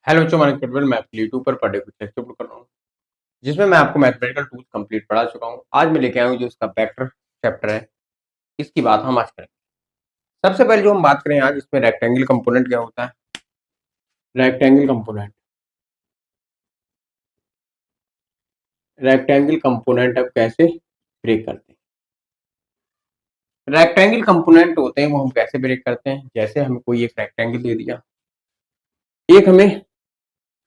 Hello बच्चों, हमारे tutorial मैं आपके लिए यूट्यूब पर डे कुछ लेक्चर अपलोड कर रहा हूँ जिसमें मैं आपको मैथमेटिकल टूल्स कंप्लीट पढ़ा चुका हूँ। आज मैं लेके आया हूँ जो इसका वेक्टर चैप्टर है, इसकी बात हम आज करेंगे। सबसे पहले जो हम बात करें आज, इसमें रेक्टेंगल कंपोनेंट क्या होता है। रेक्टेंगल कंपोनेंट अब कैसे ब्रेक करते हैं। रेक्टेंगल कंपोनेंट होते हैं वो हम कैसे ब्रेक करते हैं। जैसे हमें कोई एक रेक्टेंगल दे दिया, एक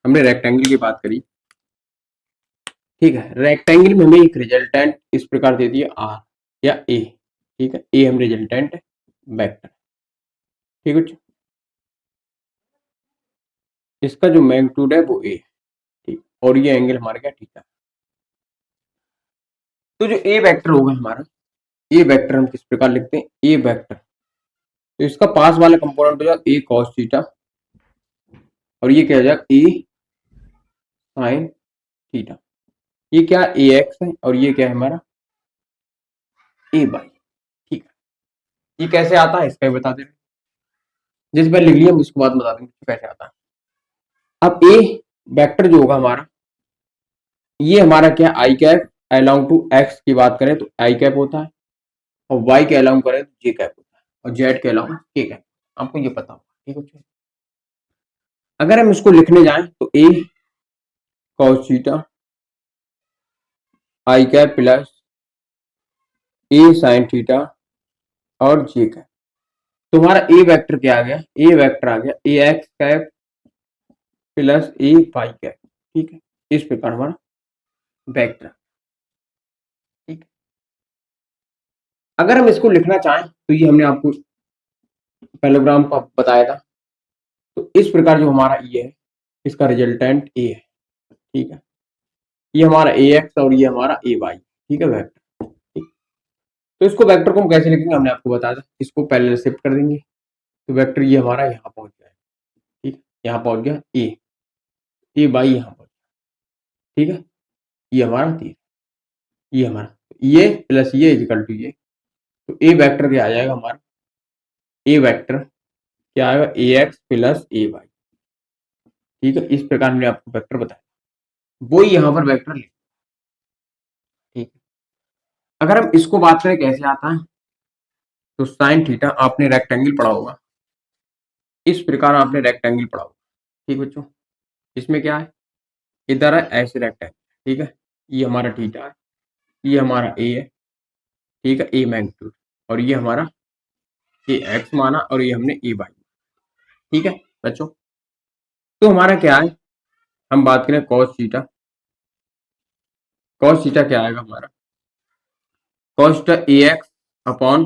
हमने रेक्टेंगल की बात करी, ठीक है। रेक्टेंगल में हमें एक रिजल्टेंट इस प्रकार दे दिया आर या ए, ठीक है। ए हम रिजल्टेंट वेक्टर, ठीक है। इसका जो मैग्नीट्यूड है वो ए, ठीक, और ये एंगल हमारा क्या थीटा। तो जो ए वेक्टर होगा हमारा, ए वेक्टर हम किस प्रकार लिखते हैं, ए वेक्टर, तो इसका पास वाला कंपोनेंट हो जाएगा ए कॉस थीटा, और ये क्या हो जाएगा ए साइन थीटा। ये क्या ए एक्स है और ये क्या है हमारा ए वाई, ठीक है। ये कैसे आता है इसका बता दे, जिस बार लिख लिया हम इसको बाद बता देंगे कैसे आता है। अब ए वेक्टर जो होगा हमारा, ये हमारा क्या आई कैप अलोंग टू एक्स की बात करें तो आई कैप होता है, और वाई के अलाउंग करें तो जे कैप होता है, और जेड के अलाउंग के कैप। आपको ये पता होगा, ठीक है। अगर हम इसको लिखने जाएं तो ए कॉस थीटा आई कैप प्लस ए साइन थीटा और जे कैप। तुम्हारा ए वेक्टर क्या आ गया, ए वेक्टर आ गया ए x cap plus a Y cap, ठीक है। इस प्रकार हमारा वेक्टर, ठीक है। अगर हम इसको लिखना चाहें तो ये हमने आपको पैराग्राम को बताया था, तो इस प्रकार जो हमारा ये है, इसका रिजल्टेंट ए है, ठीक है। ये हमारा ए एक्स और ये हमारा ए वाई, ठीक है, वेक्टर, ठीक। तो इसको वेक्टर को हम कैसे लिखेंगे हमने आपको बताया था। इसको पहले शिफ्ट कर देंगे तो वेक्टर ये हमारा यहाँ पहुंच जाएगा, ठीक है। यहाँ पहुंच गया ए बाई यहाँ पहुंच, ठीक है। ये हमारा तीर, ये हमारा ये प्लस ये इजिकल टू ये, तो ए वेक्टर क्या आ जाएगा हमारा, ए वेक्टर क्या आएगा a x plus a Y, ठीक है। इस प्रकार हमने आपको वेक्टर बताया, वो यहाँ पर वेक्टर लिख, ठीक है। अगर हम इसको बात करें कैसे आता है, तो साइन थीटा आपने रेक्टेंगल पढ़ा होगा, इस प्रकार आपने रेक्टेंगल पढ़ा होगा, ठीक बच्चों। इसमें क्या है, इधर है ऐसे रेक्टेंगल, ठीक है। ये हमारा थीटा है, ये हमारा ए है, ठीक है, ए मैग्नीट्यूड, और ये हमारा ए एक्स माना, और ये हमने ए वाई, ठीक है बच्चों। तो हमारा क्या है, हम बात करें कॉस थीटा, कॉस थीटा क्या आएगा हमारा, कॉस थीटा ए एक्स अपॉन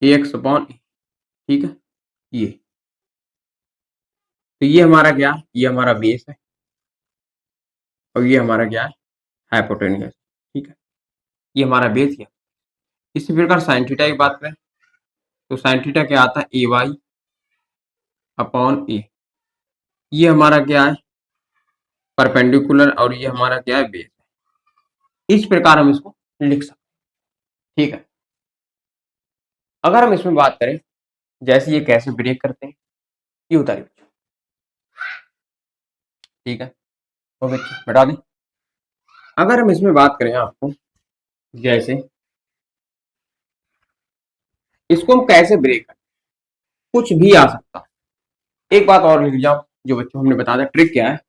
ए एक्स अपॉन, ठीक है। ये तो ये हमारा क्या है, ये हमारा बेस है, और ये हमारा क्या है हाइपोटेन्यूस, ठीक है। ये हमारा बेस है। इसी प्रकार साइन थीटा की बात करें तो साइन थीटा क्या आता है ए वाई अपॉन ए, ये हमारा क्या है परपेंडिकुलर, और ये हमारा क्या है बेस। इस प्रकार हम इसको लिख सकते हैं, ठीक है। अगर हम इसमें बात करें जैसे ये कैसे ब्रेक करते हैं, ये उतारिए बच्चों, ठीक है। तो बच्चों बता दें, अगर हम इसमें बात करें आपको जैसे इसको हम कैसे ब्रेक करें, कुछ भी आ सकता है। एक बात और लिख जाओ, जो बच्चों हमने बता दिया ट्रिक क्या है,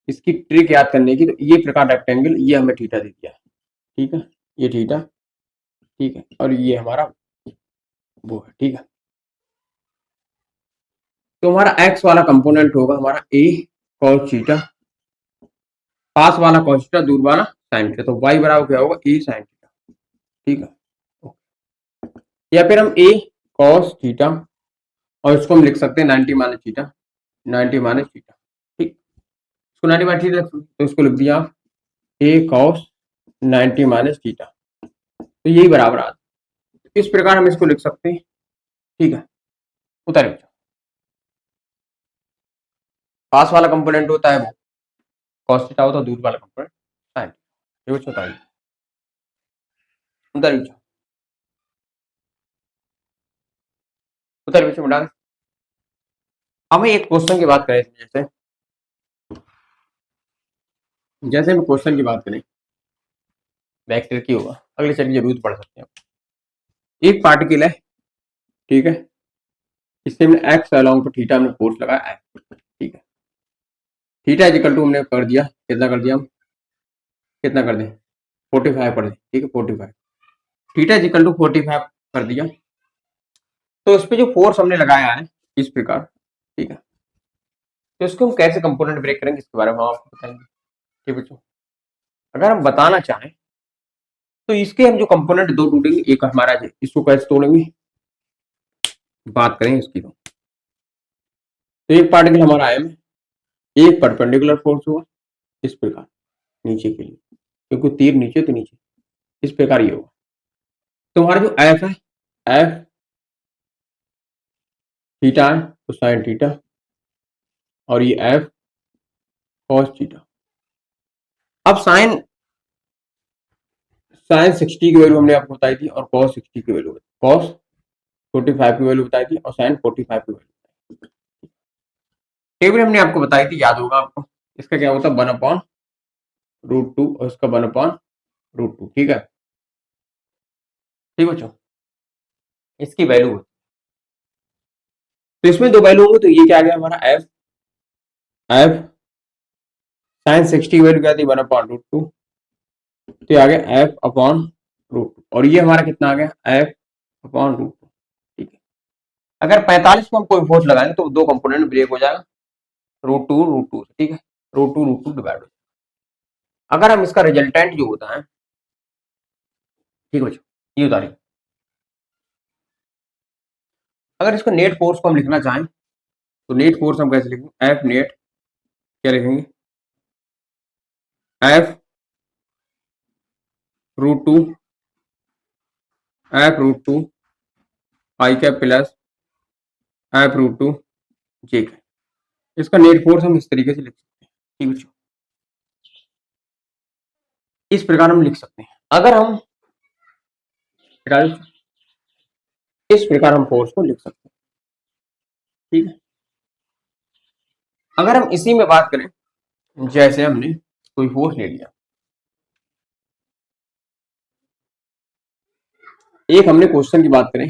इसकी ट्रिक याद करने की, तो ये प्रकार रेक्टेंगल ये हमें थीटा दे दिया, ठीक है। ये थीटा, ठीक है, और ये हमारा वो है, ठीक है। तो हमारा एक्स वाला कंपोनेंट होगा हमारा ए कॉस थीटा, पास वाला कॉस थीटा, दूर वाला साइन थीटा, तो वाई बराबर क्या होगा ए साइन थीटा, ठीक है। या फिर हम ए कॉस थीटा, और इसको हम लिख सकते हैं 90 माइनस थीटा, 90 माइनस थीटा, ठीक। इसको 90 माइनस थीटा तो इसको लिख दिया आप ए कॉस 90 माइनस थीटा, तो यही बराबर आता है। इस प्रकार हम इसको लिख सकते हैं, ठीक है। उतारे, पास वाला कंपोनेंट होता है वो कॉस थीटा होता है, दूर वाला कंपोनेंट साइन, ये कुछ बताइए उतारे बच्चों, उतारे बच्चों बता। हमें एक क्वेश्चन की बात करें, जैसे जैसे हम क्वेश्चन की बात करें वेक्टर की होगा, अगले चैप्टर जरूर पढ़ सकते हैं। एक पार्टिकल है, ठीक है, इससे हमने एक्स अलोंग टू थीटा हमने फोर्स लगाया एक्स, ठीक है। थीटा इज इक्वल टू हमने कर दिया, कितना कर दिया हम, कितना कर दें 45 कर दें, ठीक है 45। थीटा इज इक्वल टू 45 कर दिया, तो इस पे जो फोर्स हमने लगाया है इस प्रकार, ठीक है, तो इसको हम कैसे कंपोनेंट ब्रेक करेंगे इसके बारे में हम आपको बताएंगे, ठीक बच्चों। अगर हम बताना चाहें तो इसके हम जो कंपोनेंट दो टूटेंगे, एक हमारा है, इसको कैसे तोड़ेंगे बात करें इसकी। तो एक पार्टिकल हमारा एम, एक परपेंडिकुलर फोर्स होगा इस प्रकार नीचे के लिए, क्योंकि तीर नीचे तो नीचे, इस प्रकार ये होगा। तो हमारा जो एफ है, एफ थीटा है तो साइन थीटा, और ये एफ कॉस थीटा। अब साइन साइन 60 की वैल्यू हमने आपको बताई थी, और कॉस 60 की वैल्यू, कॉस 45 की वैल्यू बताई थी, और साइन 45 की वैल्यू। टेबल हमने आपको बताई थी, याद होगा आपको, इसका क्या होता है 1/√2 और इसका 1/√2, ठीक है, ठीक बच्चों, इसकी वैल्यू होती। तो इसमें दो वैल्यू होंगे, तो ये क्या आ गया हमारा एफ, एफ साइन 60 की वैल्यू क्या थी 1/√2, तो ये आ गया एफ अपॉन √2, और ये हमारा कितना आ गया एफ अपॉन √2, ठीक है। अगर 45 को हम कोई फोर्स लगाएंगे तो दो कंपोनेंट ब्रेक हो जाएगा, √2 ठीक है, √2 डिवाइड हो। अगर हम इसका रिजल्टेंट जो होता है, ठीक है बच्चों, ये उतारे, अगर इसको नेट फोर्स को हम लिखना चाहें तो नेट फोर्स हम कैसे लिखेंगे, एफ नेट क्या लिखेंगे, एफ √2, एफ √2 आई कैप प्लस एफ √2 जे कैप। इसका नेट फोर्स हम इस तरीके से लिख सकते हैं, ठीक बच्चों, इस प्रकार हम लिख सकते हैं। अगर हम इस प्रकार हम फोर्स को लिख सकते हैं, ठीक है। अगर हम इसी में बात करें, जैसे हमने कोई फोर्स ले लिया, एक हमने क्वेश्चन की बात करें,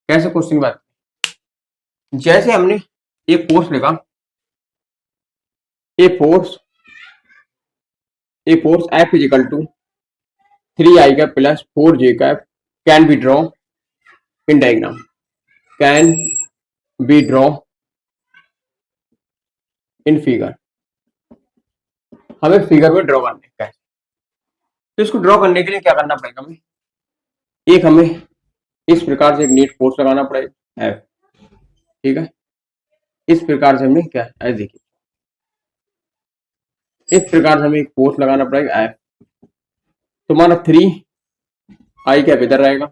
कैसे क्वेश्चन की बात करें, जैसे हमने एक फोर्स लेगा, a force F is equal to 3i cap plus 4j cap can be draw in diagram, can be draw in figure. हमें फिगर में ड्रॉ करने का है, तो इसको ड्रॉ करने के लिए क्या करना पड़ेगा हमें, एक हमें इस प्रकार से एक नेट फोर्स लगाना पड़ेगा एफ, ठीक है। इस प्रकार से हमें क्या है देखिए, इस प्रकार से हमें एक फोर्स लगाना पड़ेगा एफ, तो हमारा 3i कैप इधर रहेगा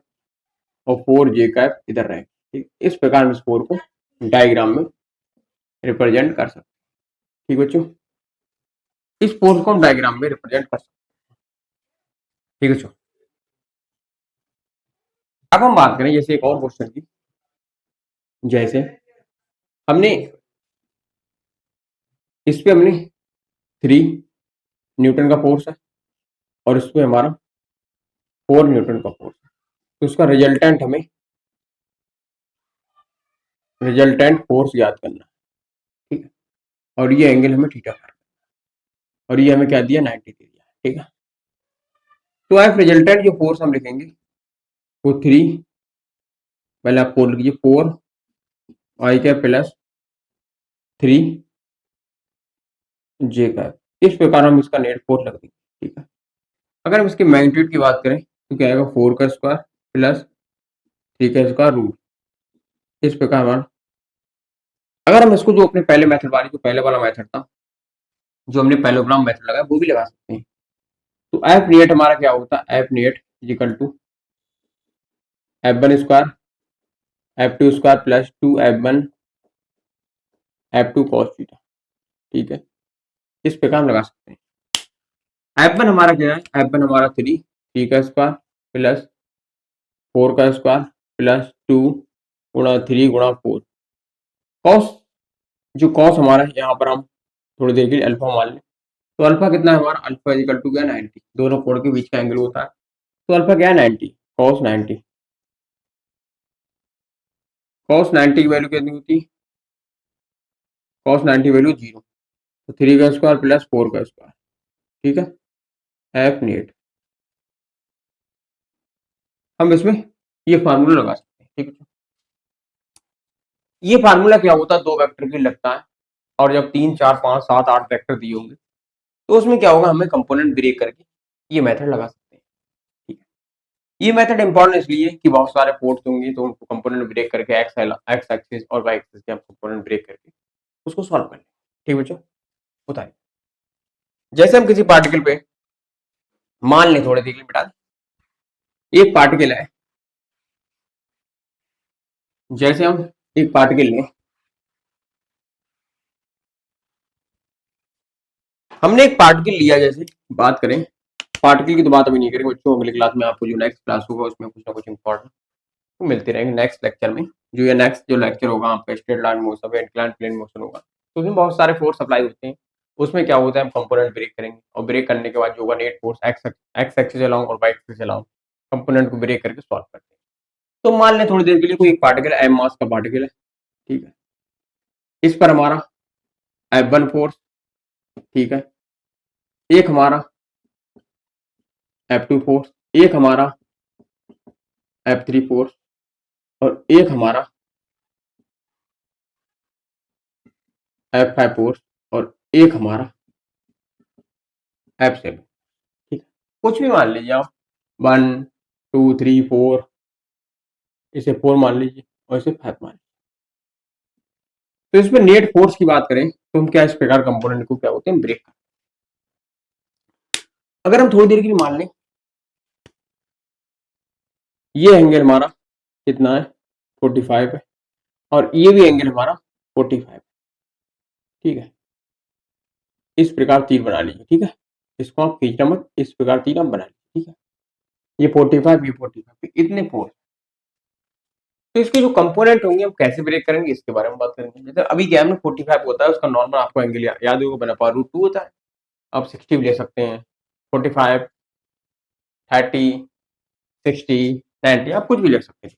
और 4j कैप इधर रहेगा, ठीक। इस प्रकार हम इस फोर्स को डायग्राम में रिप्रेजेंट कर सकते हैं, ठीक बच्चों, इस फोर्स को हम डायग्राम में रिप्रेजेंट कर सकते हैं, ठीक बच्चों। अब हम बात करें जैसे एक और क्वेश्चन की, जैसे हमने इस पे हमने 3 न्यूटन का फोर्स है और इसमें हमारा 4 न्यूटन का फोर्स है, तो उसका रिजल्टेंट फोर्स याद करना, ठीक है। और ये एंगल हमें थीटा है, और ये हमें क्या दिया 90 दे दिया, ठीक है। तो एफ रिजल्टेंट जो फोर्स हम लिखेंगे वो 3, पहले आप 4 लिखिए, 4i cap plus 3j cap, इस प्रकार हम इसका नेट फोर्स लग देंगे, ठीक है। अगर हम इसके मैग्नीट्यूड की बात करें तो क्या आएगा 4 का स्क्वायर प्लस 3 का स्क्वायर रूट, इस प्रकार हमारा। अगर हम इसको जो अपने पहले मेथड वाली जो पहले वाला मेथड था, जो हमने पैरेललोग्राम मेथड लगाया, वो भी लगा सकते हैं। तो एफ नेट हमारा क्या होता है, F net is equal to F1 square F2 square plus 2F1 F2 cos theta, ठीक है। इस प्रकार हम लगा सकते हैं। F1 हमारा क्या है, F1 हमारा 3 का स्क्वायर प्लस 4 का स्क्वायर प्लस 2 गुणा 3 गुणा 4, कॉस, जो कॉस हमारा है यहाँ पर हम थोड़ी देर के लिए अल्फा मान लें, तो अल्फा कितना है हमारा, अल्फा इक्वल टू क्या 90, दोनों कोण के बीच का एंगल होता है, तो अल्फा क्या है 90, कॉस 90, कॉस 90 की वैल्यू कितनी होती है, कॉस 90 वैल्यू 0, तो 3 का स्क्वायर प्लस 4 का स्क्वायर, ठीक है, एफ नेट। हम इसमें ये फार्मूला लगा सकते हैं, ठीक है। ये फार्मूला क्या होता है, दो वेक्टर की लगता है, और जब 3 4 5 7 8 वेक्टर दिए होंगे तो उसमें क्या होगा, हमें कंपोनेंट ब्रेक करके ये मेथड लगा सकते हैं, ठीक है। ये मेथड इंपॉर्टेंट इसलिए कि बहुत सारे पोर्ट्स होंगे तो उनको कंपोनेंट ब्रेक करके एक्स एक्सिस और वाई एक्सिस के हम कंपोनेंट ब्रेक करके उसको सॉल्व कर लें, ठीक है बच्चों। बताइए, जैसे हम किसी पार्टिकल पे मान लें, थोड़े देख लें बेटा, एक पार्टिकल है, जैसे हम एक पार्टिकल लें, हमने एक पार्टिकल लिया, जैसे बात करें पार्टिकल की तो बात अभी नहीं करेंगे बच्चों, अगली क्लास में आपको जो नेक्स्ट क्लास होगा उसमें कुछ ना कुछ इंपॉर्टेंट तो मिलते रहेंगे नेक्स्ट लेक्चर में। जो ये नेक्स्ट जो लेक्चर होगा आपका स्ट्रेट लाइन मोशन या इंक्लाइन प्लेन मोशन होगा, तो उसमें बहुत सारे फोर्स अप्लाई होते हैं। उसमें क्या होता है, हम कंपोनेंट ब्रेक करेंगे और ब्रेक करने के बाद जो होगा net force x axis along और वाई एक्सिस अलोंग कंपोनेंट को ब्रेक करके सॉल्व करते हैं। तो मान लें थोड़ी देर के लिए कोई एक पार्टिकल एम मास का पार्टिकल है, ठीक है, इस पर हमारा F1 फोर्स, ठीक है, एक हमारा F2 फोर्स, एक हमारा F3 फोर्स और एक हमारा F5 फोर्स और एक हमारा F7, ठीक है। कुछ भी मान लीजिए आप, 1 2 3 4, इसे 4 मान लीजिए और इसे 5 मान लीजिए। तो इसमें नेट फोर्स की बात करें तो हम क्या इस प्रकार कंपोनेंट को क्या होते हैं, ब्रेक। अगर हम थोड़ी देर के लिए मान लें ये एंगल हमारा कितना है 45 है और ये भी एंगल हमारा 45 है, ठीक है, इस प्रकार तीर बना लीजिए, ठीक है, इसको आप खींचना मत, इस प्रकार तीर आप बना लीजिए, ठीक है, ये 45 ये 45 इतने फोर्स। तो इसके जो कंपोनेंट होंगे हम कैसे ब्रेक करेंगे इसके बारे में बात करेंगे। जैसे अभी क्या है 45 होता है, उसका नॉर्मल आपको एंगल याद होगा बना पा √2 होता है, आप 60 भी ले सकते हैं, 45 30 60 90 आप कुछ भी ले सकते हैं।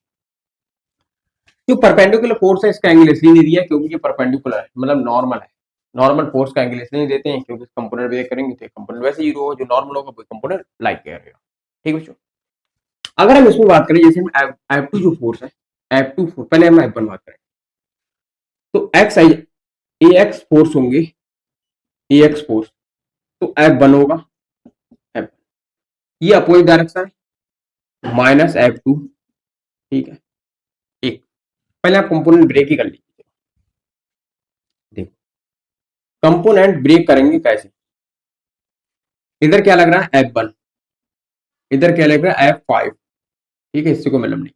जो परपेंडिकुलर फोर्स है इसका एंगल इसलिए नहीं दिया क्योंकि ये परपेंडिकुलर है, मतलब नॉर्मल है। नॉर्मल फोर्स का एंगल इसलिए नहीं देते हैं क्योंकि कंपोनेंट ब्रेक करेंगे तो कंपोनेंट वैसे ही होगा, जो नॉर्मल होगा वो कंपोनेंट लाइक करेगा, ठीक है बच्चों। अगर हम इसमें बात करें, जैसे हम F2 जो फोर्स है, F2 फोर्स, पहले हम F1 बात करें, तो एक्स आई ए एक्स फोर्स होंगे, ए एक्स फोर्स, तो F1 होगा, F, ये अपोजिट डायरेक्शन है, माइनस F2, ठीक है, एक, पहले आप कंपोनेंट ब्रेक ही कर लीजिए। देखो कंपोनेंट ब्रेक करेंगे कैसे, इधर क्या लग रहा है F1, इधर क्या लग रहा है F5, ठीक है, इससे कोई मतलब नहीं,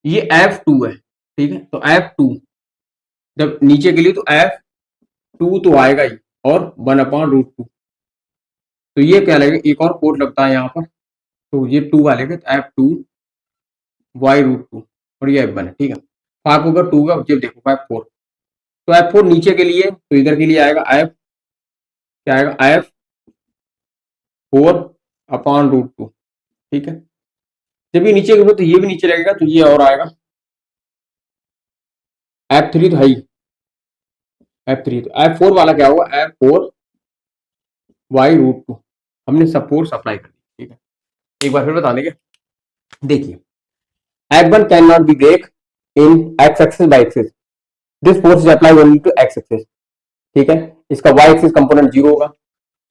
ये F2 है, ठीक है, तो F2 जब नीचे के लिए तो F2 तो आएगा ही और 1/√2, तो ये क्या लगेगा, एक और कोट लगता है यहाँ पर, तो ये 2 आ लेगा, तो F2 y√2 और ये F1 है, ठीक है, 5 होगा 2 का, जब देखो 5 4, तो F4 नीचे के लिए तो इधर के लिए आएगा F, क्या आएगा F4/√2, ठीक है, जब ये नीचे के तो ये भी नीचे लगेगा, तो ये और आएगा F3 तो है ही, F3 तो F4 वाला क्या होगा, F4y√2, हमने सब फोर्स अप्लाई कर दी, ठीक है। एक बार फिर बता देंगे, देखिए F1 can not be break in x axis by axis, this force is apply only to x axis, ठीक है, इसका y एक्सिस कंपोनेंट 0 होगा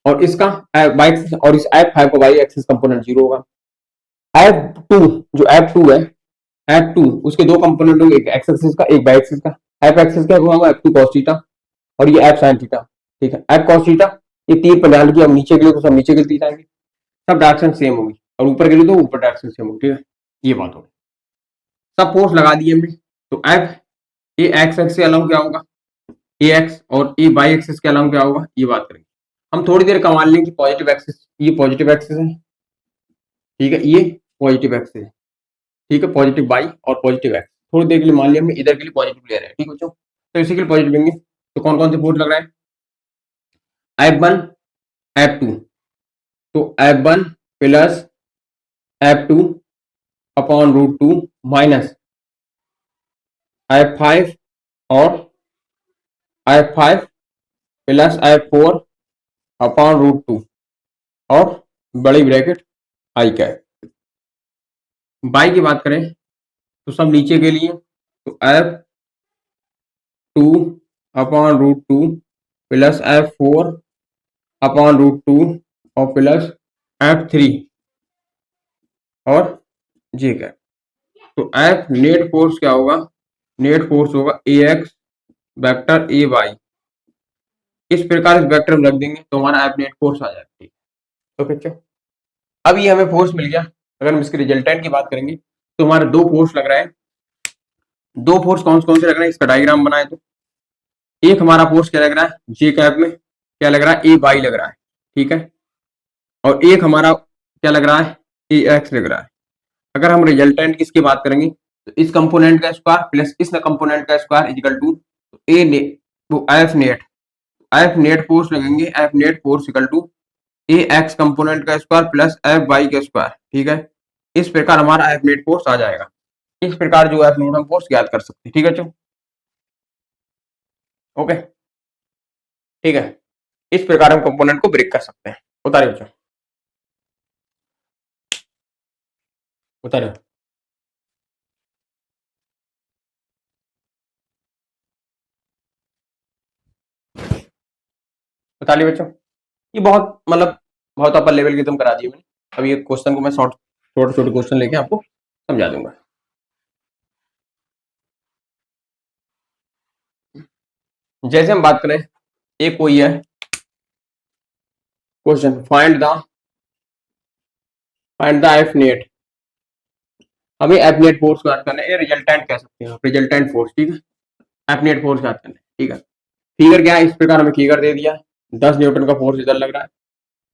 और इसका y एक्सिस और इस F5 का y एक्सिस कंपोनेंट 0 होगा। F2 जो F2 है, F2 उसके दो कंपोनेंट होंगे, एक x एक्सिस का एक y एक्सिस का, f एक्सिस का होगा F2 cos थीटा और ये f sin थीटा, ठीक है, f cos थीटा, ये तीर पर ध्यान किया, अब नीचे के लिए तो सब नीचे के तीर आएंगे, सब डायरेक्शन सेम होगी और ऊपर के लिए तो ऊपर डायरेक्शन सेम होगी, ठीक है, ये बात होगी। सब फोर्स लगा दिए हमने, तो F ए एक्स एक्स के अलावा क्या होगा, ए एक्स, और ए वाई एक्सिस के अलावा क्या होगा, ये बात करेंगे। हम थोड़ी देर का मान लें कि पॉजिटिव एक्सिस, ये पॉजिटिव एक्सिस है, ठीक है, ये पॉजिटिव एक्सिस है, ठीक है, पॉजिटिव वाई और पॉजिटिव एक्स, थोड़ी देर के लिए मान लिया हमने इधर के लिए पॉजिटिव ले रहे हैं, ठीक है बच्चों। तो इसी के लिए पॉजिटिव लेंगे। तो कौन कौन से फोर्स लग रहा है, F1 F2, तो F1 plus F2 upon root two minus F5 और F5 plus F4 upon root two और बड़ी ब्रैकेट आई कैप। बाई की बात करें तो सब नीचे के लिए, तो F2 upon root two plus F4 upon root two और प्लस F3 और जे कैप। तो F नेट फोर्स क्या होगा, नेट फोर्स होगा AX वेक्टर AY। इस प्रकार इस वेक्टर में रख देंगे तो हमारा F नेट फोर्स आ जाएगा। ओके अच्छा, अब ये हमें फोर्स मिल गया। अगर हम इसके रिजल्टेंट की बात करेंगे तो हमारे दो फोर्स लग रहा है। दो फोर्स कौन कौन से लग रहे हैं, इसका डायग्राम बनाए तो एक हमारा फोर्स क्या लग रहा है, जे कैप में क्या लग रहा है, AY लग रहा है, ठीक है। और एक हमारा क्या लग रहा है, AX लग रहा है। अगर हम रिजल्टेंट किसकी बात करेंगे तो इस कंपोनेंट का स्क्वायर प्लस इस कंपोनेंट का square equal to A net, तो एफ नेट फोर्स लगेंगे, F net force equal to A X component का स्क्वायर प्लस एफ वाई का स्क्वायर, ठीक है। इस प्रकार हमारा एफ नेट फोर्स आ जाएगा। इस प्रकार जो एफ नेट हम फोर्स ज्ञात कर सकते हैं, ठीक है चलो, ओके ठीक है। इस प्रकार हम कंपोनेंट को ब्रेक कर सकते हैं। उतारिए बच्चों, उतारिए। उतारिए बच्चों, ये बहुत मतलब बहुत अपर लेवल की तुम करा दिए मैंने। अब ये क्वेश्चन को मैं छोटे छोटे क्वेश्चन लेके आपको समझा दूंगा। जैसे हम बात करें, एक कोई है question, find the F net. हमें एफ नेट फोर्स ज्ञात करना है, ये रिजल्टेंट कह सकते हैं, रिजल्टेंट फोर्स, ठीक है। एफ नेट फोर्स ज्ञात करना है, ठीक है। फिगर क्या है, इस प्रकार हमें फिगर दे दिया, 10 न्यूटन का फोर्स इधर लग रहा है,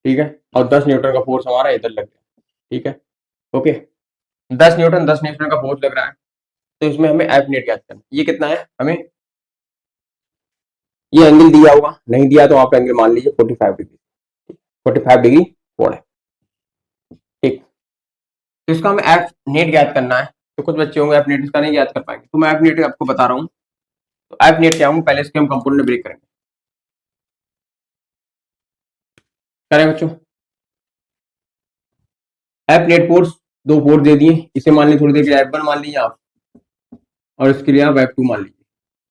ठीक है, और 10 न्यूटन का फोर्स हमारा इधर लग रहा है, ठीक है, ओके। 10 न्यूटन का फोर्स लग रहा है, तो इसमें हमें एफ नेट ज्ञात करना है। ये कितना है, हमें ये एंगल दिया होगा, नहीं दिया तो आप एंगल मान लीजिए 45 डिग्री, 45 डिग्री कोण है, ठीक। तो इसका हमें एफ नेट ज्ञात करना है। तो कुछ बच्चे होंगे एफ नेट इसका नहीं ज्ञात कर पाएंगे, तो मैं एफ नेट आपको बता रहा हूँ। तो एफ नेट क्या होंगे, पहले इसके हम कंपोनेंट ब्रेक करें बच्चों। एफ नेट फोर्स दो फोर्स दे दिए, इसे मान लीजिए थोड़ी देर के लिए F1 मान लीजिए आप, और इसके लिए आप F2 मान लीजिए,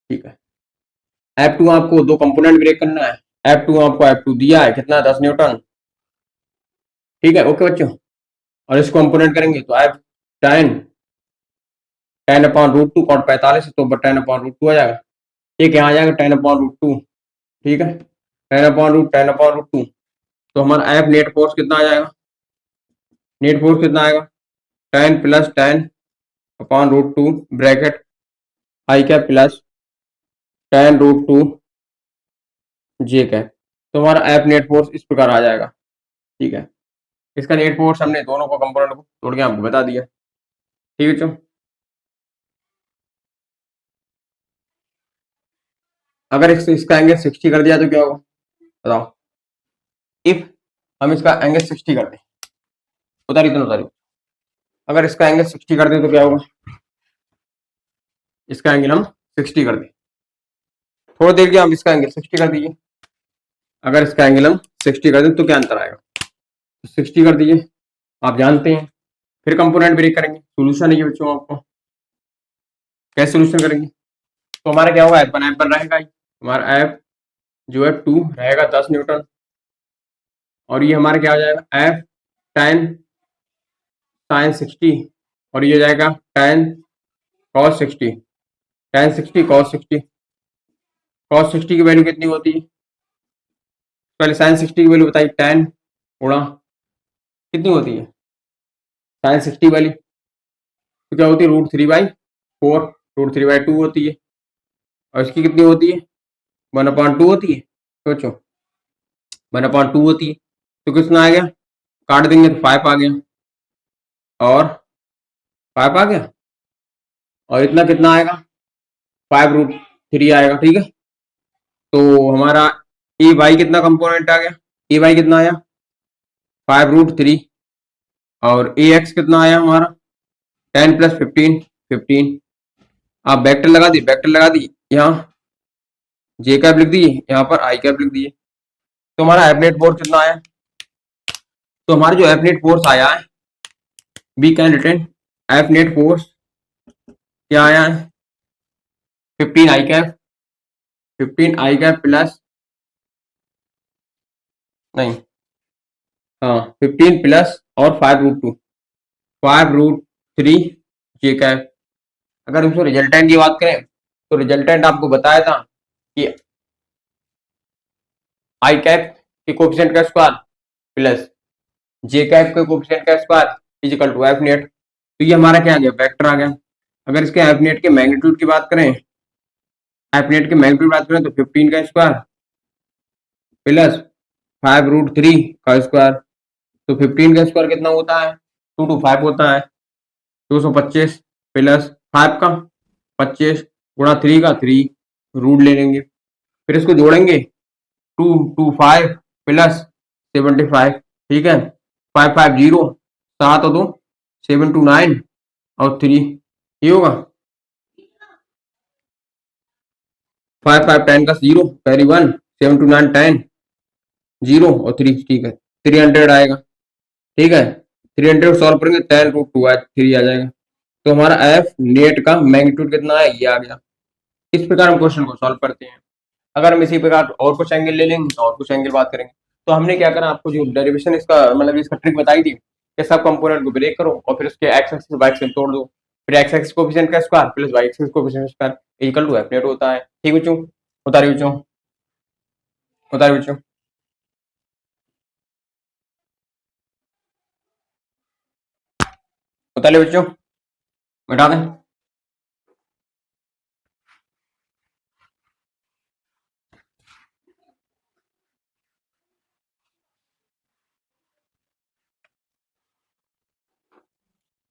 ठीक है। F2 आपको दो कंपोनेंट ब्रेक करना है, F2 आपको F2 दिया है कितना, 10 न्यूटन, ठीक है, ओके बच्चों। और इसको कंपोनेंट करेंगे तो F 10 अपॉन रूट टू, और 45 तो 10 अपॉन रूट टू आ जाएगा, एक यहाँ आ जाएगा 10 अपॉन रूट टू, ठीक है, 10 अपॉन रूट 2। तो हमारा एफ नेट फोर्स कितना आ जाएगा, नेट फोर्स कितना आएगा, 10 प्लस 10 अपॉन रूट 2 ब्रैकेट आई कैप प्लस 10 रूट 2 जे कैप। तो हमारा एफ नेट फोर्स इस प्रकार आ जाएगा, ठीक है। इसका नेट फोर्स हमने दोनों को कंपोनेंट को तोड़ के आपको बता दिया, ठीक है बच्चों। अगर इसका एंगल 60 कर दिया तो क्या होगा, बताओ। इफ हम इसका एंगल 60 कर दें, उतारी तो उतारी, अगर इसका एंगल 60 कर दें तो क्या होगा, इसका एंगल हम 60 कर दें, थोड़ी देर के आप इसका एंगल 60 कर दीजिए। अगर इसका एंगल हम 60 कर दें तो क्या अंतर आएगा, तो 60 कर दीजिए, आप जानते हैं। फिर कंपोनेंट ब्रेक करेंगे, सोल्यूशन है ये बच्चों, आपको कैसे सोल्यूशन करेंगे। तो हमारा क्या होगा, एफ वन रहेगा ही, हमारा एफ जो है 2 रहेगा 10 न्यूटन, और ये हमारा क्या हो जाएगा, एफ 10 sin 60, और ये जाएगा 10 cos 60, 10 60 cos 60, cos 60 की वैल्यू कितनी होती है, पहले sin 60 की वैल्यू बताइए, 10 गुणा कितनी होती है sin 60 वाली, तो क्या होती है, √3/4, √3/2 होती है, और इसकी कितनी होती है, 1/2 होती है, सोचो 1/2 होती है। तो कितना आ गया, काट देंगे तो 5 आ गया, और 5 आ गया, और इतना कितना आएगा, 5 रूट 3 आएगा, ठीक है। तो हमारा ए वाई कितना कंपोनेंट आ गया, ए वाई कितना आया 5√3, और ए एक्स कितना आया हमारा 10 + 15, 15। आप वेक्टर लगा दी, वेक्टर लगा दी, यहाँ जे कैप लिख दिए, यहाँ पर आई कैप लिख दिए। तो हमारा एफनेट फोर्स कितना आया, तो हमारा जो एफनेट फोर्स आया है, we can return F net force क्या आया है 15 आई कैप, 15 आई कैप प्लस, नहीं, हाँ 15 प्लस और 5√2, 5√3 जे कैप। अगर उसको रिजल्टेंट की बात करें तो रिजल्टेंट आपको बताया था कि आई कैप के कोफिशिएंट का स्क्वायर प्लस जे कैप के कोफिशिएंट का square is equal to F net. तो ये हमारा क्या आ गया, वेक्टर आ गया। अगर इसके एफ नेट के मैग्नीट्यूड की बात करें, एफ नेट के मैग्नीट्यूड बात करें तो 15 का स्क्वायर प्लस 5√3 का स्क्वायर। तो 15 का स्क्वायर कितना होता है 225 होता है, 225 प्लस 5 का 25 गुणा 3 का 3, रूट ले लेंगे, फिर इसको जोड़ेंगे 225 प्लस 75, ठीक है, 550, 7 और 2 729 और 3, ये होगा 5 5 10 का 0 कैरी 1 729 10 0 और 3, ठीक है 300 आएगा, ठीक है 300 सॉल्व करेंगे 10√2 3 आ जाएगा। तो हमारा एफ नेट का मैग्नीट्यूड कितना है, ये आ गया। इस प्रकार हम क्वेश्चन को सॉल्व करते हैं। अगर हम इसी प्रकार और कुछ एंगल ले लेंगे तो और कुछ एंगल बात करेंगे। तो हमने क्या करा, आपको जो डेरिवेशन इसका मतलब इसका ट्रिक बताई थी कि सब कंपोनेंट को ब्रेक करो और फिर उसके एक्स एक्सिस वाई एक्सिस तोड़ दो, फिर एक्स एक्सिस कोएफिशिएंट का square plus y axis coefficient का square equal to F net होता है। ठीक बच्चों, उतारिए बच्चों, उतारिए बच्चों। उतारिए बच्चों, मिटा दें।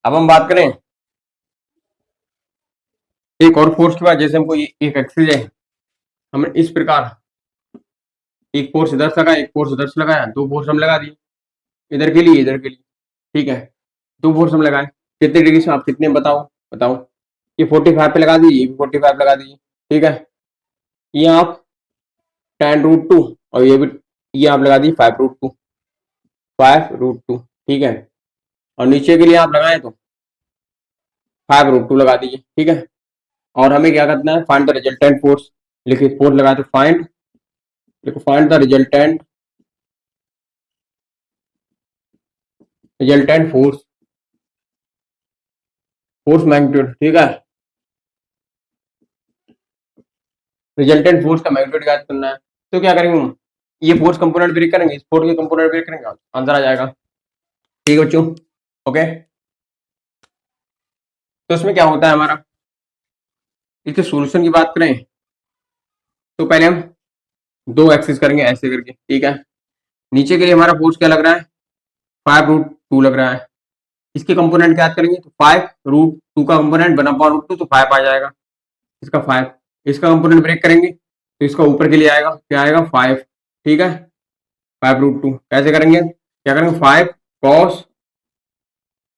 अब हम बात करें एक और फोर्स के बाद, जैसे हमको एक एक्सिस है, हमने इस प्रकार एक फोर्स इधर से लगाया, एक फोर्स इधर से लगाया, दो फोर्स हम लगा दिए इधर के लिए इधर के लिए, ठीक है, दो फोर्स हम लगाए कितने डिग्री से, आप कितने बताओ बताओ। ये 45 पे लगा दीजिए, ये भी 45 लगा दीजिए, ठीक है, ये आप 10√2 और ये भी, ये आप लगा दीजिए 5√2, 5√2, ठीक है, और नीचे के लिए आप लगाए तो 5√2 लगा दीजिए, ठीक है। और हमें क्या करना है, फाइंड द रिजल्टेंट फोर्स, लिखिए फोर्स लगाए तो फाइंड, देखो find the resultant force, force magnitude, ठीक है, रिजल्टेंट फोर्स का मैग्नीट्यूड याद करना है। तो क्या करेंगे, ये फोर्स कंपोनेंट ब्रेक करेंगे, इस फोर्स के कंपोनेंट ब्रेक करेंगे, आंसर आ जाएगा। ठीक है बच्चों, ओके। तो इसमें क्या होता है हमारा, इसके सॉल्यूशन की बात करें तो पहले हम दो एक्सिस करेंगे ऐसे करके, ठीक है। नीचे के लिए हमारा फोर्स क्या लग रहा है 5√2 लग रहा है, इसके कंपोनेंट क्या याद करेंगे तो 5√2 का कंपोनेंट 1/√2 तो 5 आ जाएगा, इसका 5, इसका कंपोनेंट ब्रेक करेंगे तो इसका ऊपर के लिए आएगा, क्या आएगा 5, ठीक है, 5√2 कैसे करेंगे, क्या करेंगे 5 cos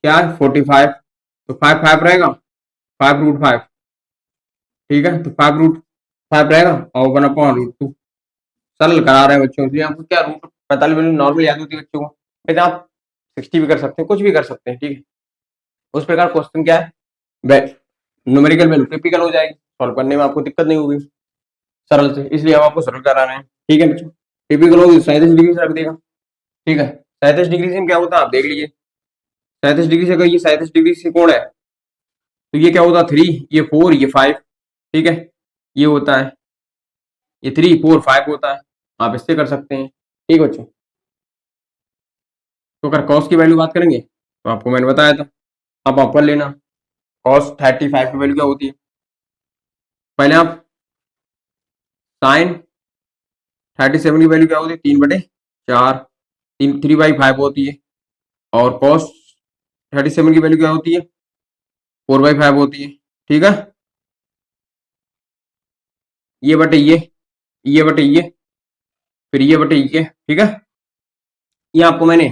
क्या 45, तो 5 5 रहेगा 5√5, ठीक है, तो 5√5 रहेगा और 1/√2, सरल करा रहे हैं बच्चों, इसलिए आपको क्या रूट 45 वैल्यू नॉर्मल याद होती है बच्चों को, फिर आप 60 भी कर सकते हैं, कुछ भी कर सकते हैं, ठीक है। उस प्रकार क्वेश्चन क्या है, न्यूमेरिकल वैल्यू टिपिकल हो जाएगी, सॉल्व करने में आपको दिक्कत नहीं होगी सरल से, इसलिए हम आपको सरल करा रहे हैं, ठीक है बच्चों। टिपिकल होगी 37 डिग्री से रख देगा, ठीक है, 37 डिग्री से क्या होता है आप देख लीजिए, 37 डिग्री से अगर ये 37 डिग्री से कोण है तो ये क्या होता है 3, ये 4, ये 5, ठीक है, ये होता है, ये 3 4 5 होता है, आप इससे कर सकते हैं, ठीक बच्चों। तो अगर कॉस की वैल्यू बात करेंगे तो आपको मैंने बताया था, अब आप कर लेना, कॉस 35 की वैल्यू क्या होती है, पहले आप साइन 37 की वैल्यू क्या होती है 3/4, 3/5 होती है, और कॉस 37 की वैल्यू क्या होती है 4/5 होती है, ठीक है। ये बटे ये बटे ये, फिर ये बटे ये, ठीक है। ये आपको मैंने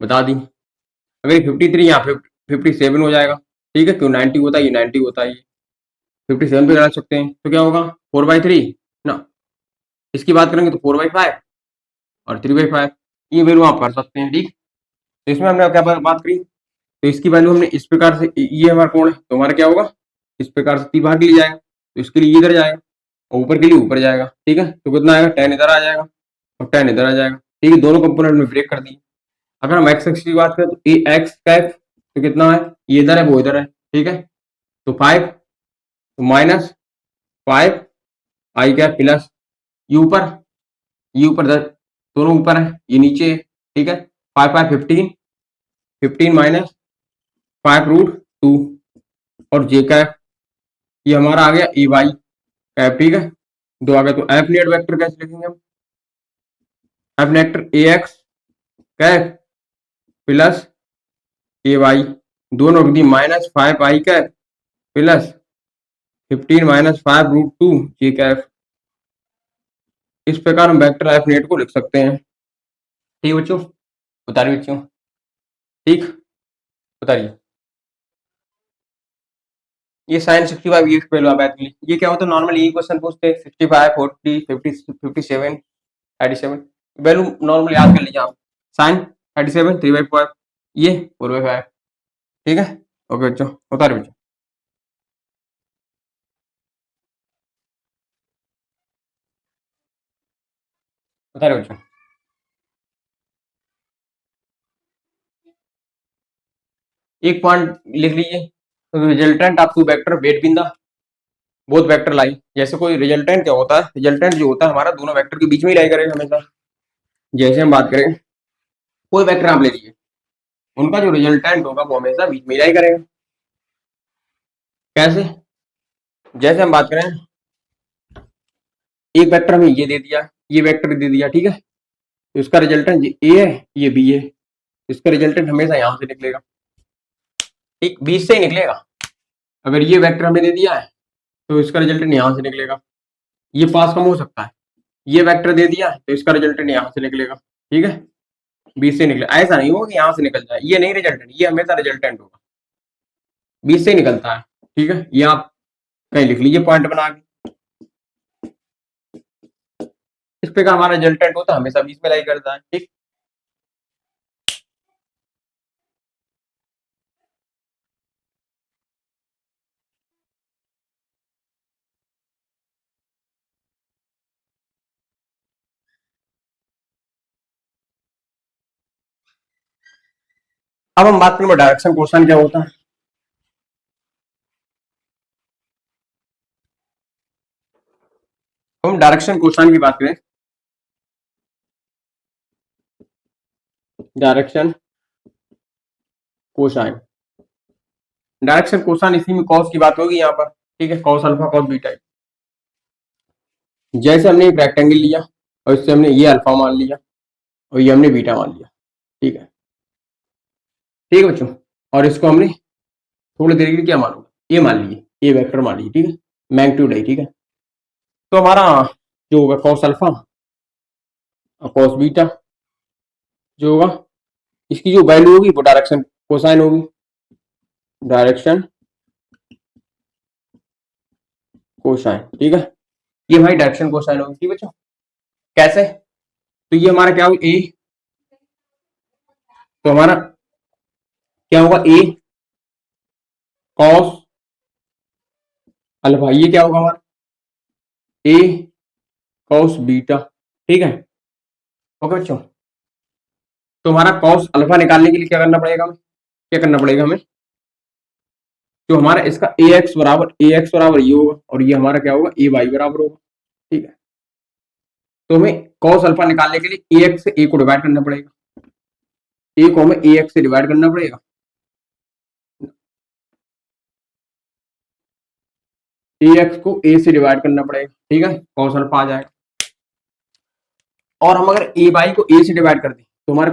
बता दी। अगर 53 यहाँ 57 हो जाएगा, ठीक है, क्यों 90 होता है, ये 90 होता है, ये 57 पे डाल सकते हैं, तो क्या होगा 4/3 ना। इसकी बात करेंगे तो 4/5 और 3/5, ये वैल्यू आप कर सकते हैं, ठीक। तो इसमें हमने क्या बात करी, तो इसकी वैल्यू हमने इस प्रकार से, ये हमारा कोण है, तो हमारा क्या होगा, इस प्रकार से 3 भाग लिया जाएगा, तो इसके लिए इधर जाएगा और ऊपर के लिए ऊपर जाएगा, ठीक है। तो कितना आएगा, 10 इधर आ जाएगा और 10 इधर आ जाएगा, ठीक है। दोनों कंपोनेंट में ब्रेक कर दिए। अगर हम एक्स एक्स की बात करें तो ए एक्स कैप, तो कितना है, ये इधर है वो इधर है, ठीक है। तो 5, तो -5 आई कैप प्लस ये ऊपर दोनों ऊपर है, ये नीचे है, ठीक है। 5 5 15, 15 माइनस 5√2 और जे कैप, ये हमारा आ गया ए वाई कैप, ठीक है। दो आ गया, तो एफ नेट वेक्टर कैसे लिखेंगे हम, F net A x cap plus a Y, दोनों रख दी -5 आई कैप प्लस 15 माइनस 5√2 जे कैप। इस प्रकार हम वेक्टर एफ नेट को लिख सकते हैं, ठीक बच्चों। उतारिए बच्चों, ठीक, उतारिए। ये साइन 65 ये पहले आप याद, ये क्या होता है, नॉर्मली ये क्वेश्चन पूछते हैं 65 40 50 57 37, वैल्यू नॉर्मली याद कर लीजिए आप। साइन 37 3/5, ये 4/5, ठीक है। ओके बच्चों, उतारिए बच्चों, उतारिए बच्चों। एक पॉइंट लिख लीजिए, रिजल्टेंट ऑफ टू वेक्टर वेट बिंदा बोथ वेक्टर लाई। जैसे कोई रिजल्टेंट क्या होता है, रिजल्टेंट जो होता है हमारा दोनों वेक्टर के बीच में ही लाई करेगा हमेशा। जैसे हम बात करें, कोई वेक्टर आप ले लीजिए, उनका जो रिजल्टेंट होगा वो हमेशा बीच में ही लाई करेगा। कैसे, जैसे हम बात करें, एक वेक्टर हमें ये दे दिया, ये वेक्टर दे दिया, ठीक है। तो इसका रिजल्टेंट ए है, ये बी है, इसका रिजल्टेंट हमेशा यहां से निकलेगा, ठीक, बीच से ही निकलेगा। अगर ये वेक्टर हमें दे दिया है तो इसका रिजल्टेंट यहां से निकलेगा, ये पास कम हो सकता है। ये वेक्टर दे दिया है तो इसका रिजल्टेंट यहां से निकलेगा, ठीक है, बीच से निकले। ऐसा नहीं होगा कि यहां से निकल जाए, ये नहीं रिजल्टेंट, ये हमेशा रिजल्टेंट होगा, बीच से निकलता है, ठीक है। ये आप कहीं लिख लीजिए पॉइंट बना के। इस प्रकार हमारा रिजल्टेंट होता है हमेशा बीच में लाई करता है, ठीक। अब हम बात करें डायरेक्शन क्वेश्चन क्या होता है। हम डायरेक्शन क्वेश्चन की बात करें, डायरेक्शन कोसाइन, डायरेक्शन कोसाइन, इसी में कॉस की बात होगी यहाँ पर, ठीक है, कॉस अल्फा कॉस बीटा। जैसे हमने एक रेक्टेंगल लिया और इससे हमने ये अल्फा मान लिया और ये हमने बीटा मान लिया, ठीक है, ठीक है बच्चों। और इसको हमने थोड़ी देर के लिए क्या मानूंगा, ये मान लीजिए, ये वेक्टर मान लीजिए, ठीक है, मैग्नीट्यूड है, ठीक है। तो हमारा जो होगा कॉस अल्फा और कॉस बीटा जो होगा, इसकी जो वैल्यू होगी वो डायरेक्शन कोसाइन होगी, डायरेक्शन कोसाइन, ठीक है। ये भाई डायरेक्शन कोसाइन होगी, ठीक बच्चों। कैसे, तो ये हमारा क्या होगा ए, तो हमारा क्या होगा ए कॉस अल्फा, ये क्या होगा हमारा ए कॉस बीटा, ठीक है। ओके बच्चों, तो हमारा कॉस अल्फा निकालने के लिए क्या करना पड़ेगा हमें, क्या करना पड़ेगा हमें, जो हमारा इसका ए एक्स बराबर ये होगा और ये हमारा क्या होगा ए वाई बराबर होगा, ठीक है। तो हमें कॉस अल्फा निकालने के लिए ए एक्स से ए को डिवाइड करना पड़ेगा, ए को हमें ए एक्स से डिवाइड करना पड़ेगा, ए एक्स को ए से डिवाइड करना पड़ेगा, ठीक है, कॉस अल्फा आ जाएगा। और हम अगर ए वाई को ए से डिवाइड कर दें तो हमारे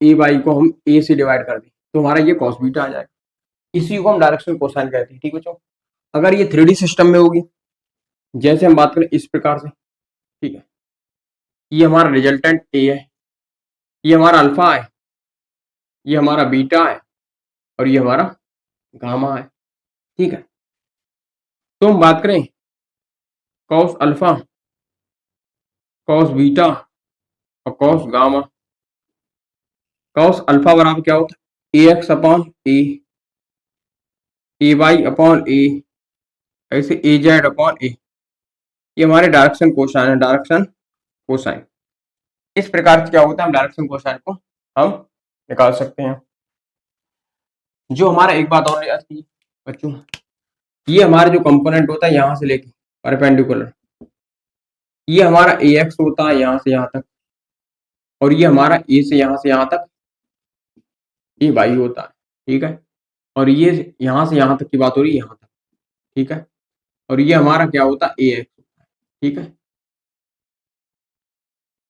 ए वाई को हम ए से डिवाइड कर दें तो हमारा ये कॉस बीटा आ जाएगा। इसी को हम डायरेक्शन कोसाइन कहते हैं, ठीक बच्चों। अगर ये 3D सिस्टम में होगी, जैसे हम बात करें इस प्रकार से, ठीक है, ये हमारा रिजल्टेंट ए है, ये हमारा अल्फा है, ये हमारा बीटा है और ये हमारा गामा है, ठीक है। तो हम बात करें कॉस अल्फा, कॉस बीटा और कॉस गामा। कॉस अल्फा बराबर क्या होता है, A x upon A Y upon ऐसे ए जेड अपॉन ये हमारे डायरेक्शन कोसाइन है, डायरेक्शन कोसाइन। इस प्रकार से क्या होता है, हम डायरेक्शन कोसाइन को हम निकाल सकते हैं। जो हमारा एक बात और याद की बच्चों, ये हमारा जो कंपोनेंट होता है यहां से लेके परपेंडिकुलर, ये हमारा ए एक्स होता है यहां से यहां तक, और ये हमारा ए से यहां तक ए वाई होता है, ठीक है। और ये यहां से यहां तक की बात हो रही है, यहां तक, ठीक है। और ये हमारा क्या होता है, ए एक्स होता है, ठीक है।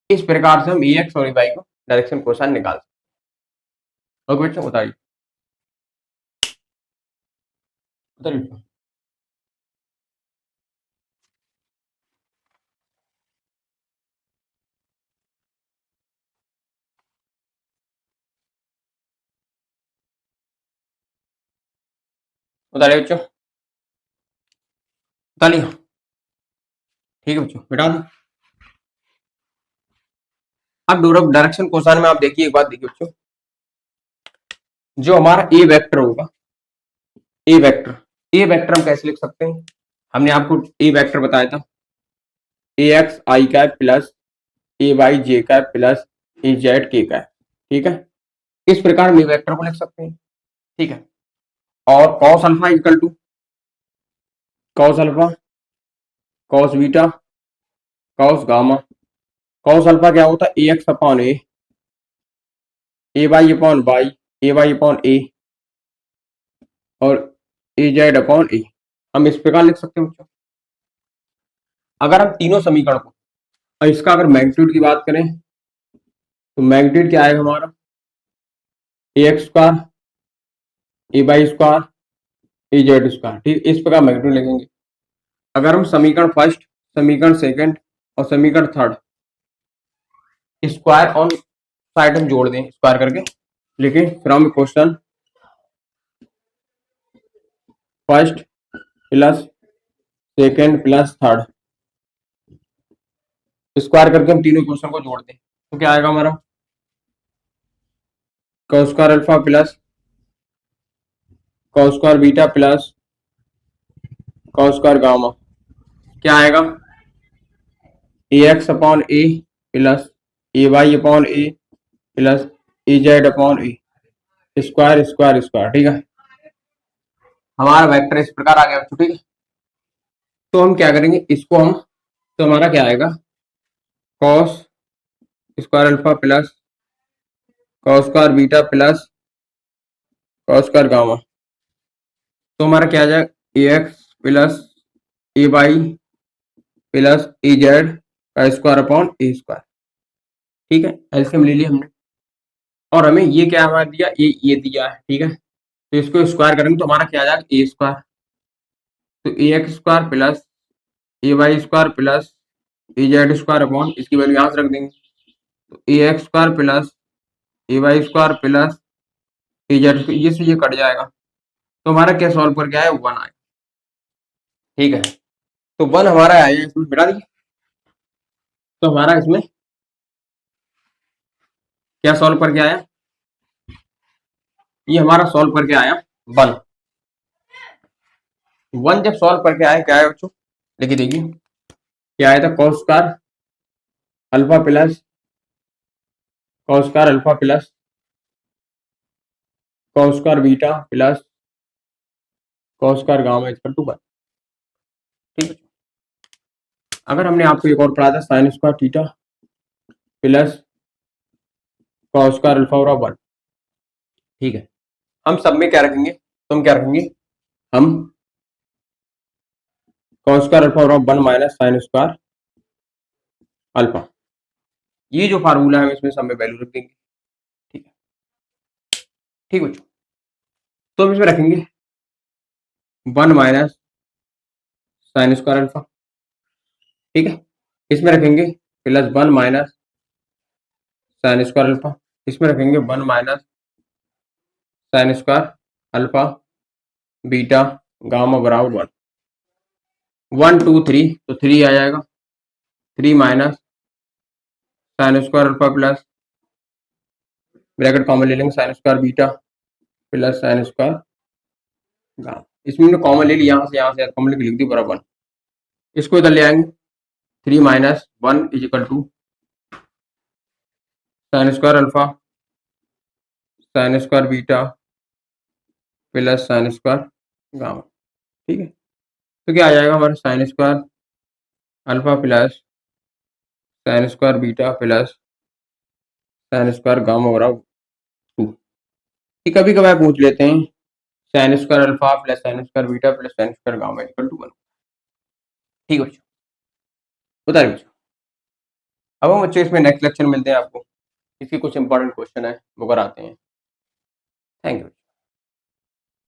इस प्रकार से हम ए एक्स और ए वाई को डायरेक्शन कोसाइन निकाल सकते हैं। ओके बच्चों, बताइए बताइए। बताइए बच्चों, बता लिया, ठीक है बच्चों, बेटा। अब डायरेक्शन कोसाइन में आप देखिए, एक बात देखिए बच्चों, जो हमारा ए वेक्टर होगा, ए वेक्टर हम कैसे लिख सकते हैं, हमने आपको ए वेक्टर बताया था, ए x I cap plus a Y J cap plus a Z के कैप, ठीक है। इस प्रकार हम ए वेक्टर को लिख सकते हैं, ठीक है। और cos alpha equal to cos alpha, cos beta, cos gamma. Cos alpha क्या होता है, A x upon A Y upon Y, A Y upon और ए जेड अपॉन हम इस प्रकार लिख सकते हैं बच्चों। अगर हम तीनों समीकरण को और इसका अगर मैग्नीट्यूड की बात करें, तो मैग्नीट्यूड क्या आएगा हमारा, ए एक्स स्क्वायर, ए वाई स्क्वायर, ए जेड स्क्वायर, ठीक। इस प्रकार मैग्नीट्यूड लिखेंगे। अगर हम समीकरण फर्स्ट, समीकरण सेकंड और समीकरण थर्ड स्क्वायर ऑन साइड हम जोड़ दें, स्क्वायर करके लिखें, from question first plus second plus third, square करके हम तीनों क्वेश्चन को जोड़ दें, तो क्या आएगा हमारा, cos square alpha plus cos square beta plus cos square gamma. क्या आएगा, a x upon a plus a Y upon plus a z upon square square square, ठीक है। हमारा वेक्टर इस प्रकार आ गया बच्चों, ठीक है। तो हम क्या करेंगे इसको, हम तो हमारा क्या आएगा, cos square alpha plus cos square beta plus cos square gamma. तो हमारा क्या आ जाएगा, ए x plus a Y plus a Z का स्क्वायर अपॉन ए स्क्वायर, ठीक है। एलसीएम ले लिया हमने, और हमें ये क्या हमारा दिया, ये दिया है, ठीक है। तो इसको स्क्वायर करेंगे तो हमारा क्या आ जाएगा, ए स्क्वायर। तो ए x square plus a Y square plus a Z square upon, इसकी वैल्यू यहाँ से रख देंगे, तो ए x square plus a Y square plus a Z, ये से ये कट जाएगा, तो हमारा क्या सॉल्व करके आया, वन आया, ठीक है। तो वन हमारा आया, इसमें बिठा दिए। तो हमारा इसमें क्या सॉल्व करके आया, ये हमारा सॉल्व करके आया वन। वन जब सॉल्व करके आया, क्या आया बच्चों, देखिए देखिए, क्या आया था, cos square alpha plus cos square alpha plus cos square beta plus cos square gamma equal to one, ठीक है। अगर हमने आपको एक और पढ़ा था, sine square theta plus cos square alpha और वन, ठीक है। हम सब में क्या रखेंगे, तो हम क्या रखेंगे, हम कॉस स्क्वायर अल्फा और one minus sign square alpha, ये जो फार्मूला है इसमें सब में वैल्यू रख देंगे, ठीक है, ठीक बच्चों। तो हम इसमें रखेंगे one minus sign square alpha, ठीक है, इसमें रखेंगे plus 1 minus sign square alpha, इसमें रखेंगे 1 minus sign square alpha beta gamma बराबर 1, 1 2 3 तो 3 आ जाएगा, 3 minus sign square alpha plus bracket common ले लेंगे sign square beta plus sine square gamma, इसमें हमने कॉमन ले लिया, यहाँ से कॉमन लेके लिख दी बराबर 1, इसको इधर ले आएंगे 3 minus 1 is equal to sine square alpha sine square beta plus sine square gamma. ठीक है, तो क्या आ जाएगा हमारा sine square alpha plus sine square beta plus sine square gamma बराबर 2। कभी कभार पूछ लेते हैं sine square alpha plus sine square beta plus sine square gamma equal to 1। ठीक है बच्चों, बताइए बच्चों। अब हम बच्चों इसमें नेक्स्ट लेक्चर मिलते हैं आपको, इसके कुछ इंपॉर्टेंट क्वेश्चन है वो कराते हैं। Thank you.